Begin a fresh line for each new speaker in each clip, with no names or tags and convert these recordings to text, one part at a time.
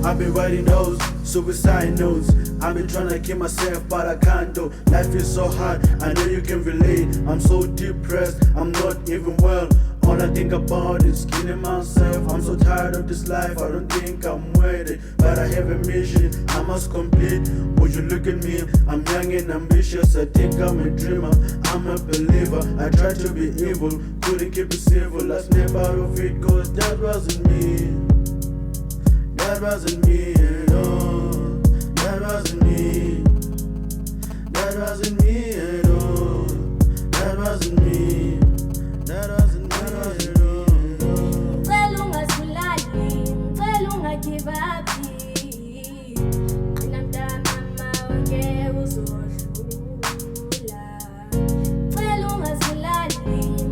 I've been writing those suicide notes. I've been trying to kill myself, but I can't do. Life is so hard, I know you can relate. I'm so depressed, I'm not even well. All I think about is killing myself. I'm so tired of this life, I don't think I'm worth it. But I have a mission, I must complete. Would you look at me? I'm young and ambitious, I think I'm a dreamer, I'm a believer. I tried to be evil, couldn't keep it civil. I snapped out of it, cause that wasn't me. That wasn't me at all. That wasn't me. That wasn't me at all. That wasn't me. That wasn't me at all.
Ngicela ungasulali, ngicela ungagive up. Mina mntamama wonke uzodlula. Ngicela ungasulali,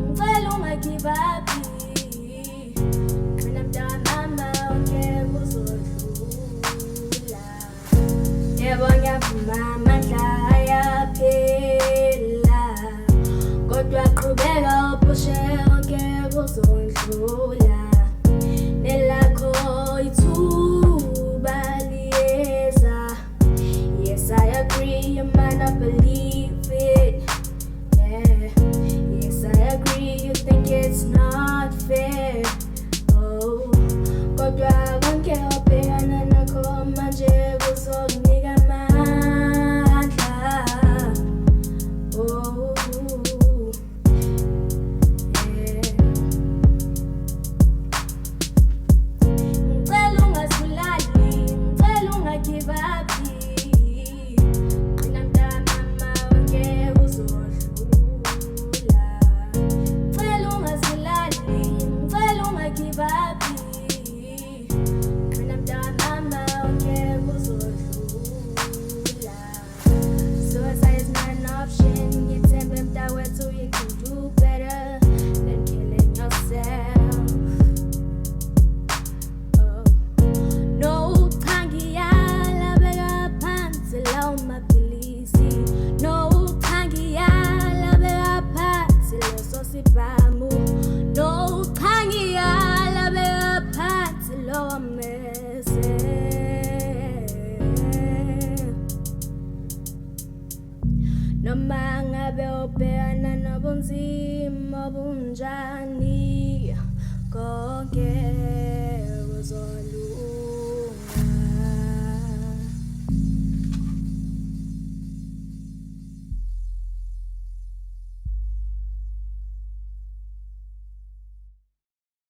ngicela ungagive up. Mina mntamama wonke uzodlula. Yebo ngiyavuma amandla ayaphela, kodwa qhubeka uphushe wonke kuzondlula. Nelakho ithuba liyeza. Yes, I agree, you might not believe it. Yeah. Yes, I agree, you think it's not fair. Oh, kodwa konke obhekana nakho manje kuzokunika amandla. Oh, yeah. Ngicela ungasulali, ngicela ungagive up. Mina mntamama wonke uzodlula. Ngicela ungasulali, ngicela ungagive up. Mina mntamama wonke uzodlula. Suicide is not an option. Ngithembe mntakwethu you can do better than killing yourself. Oh. No, ngiyala beka phansi lawo maphilisi. No, ngiyala beka phansi leso sibhamu. No, ngiyala beka phansi lawo mese. Noma ngabe ubhekana nobunzima obunjani.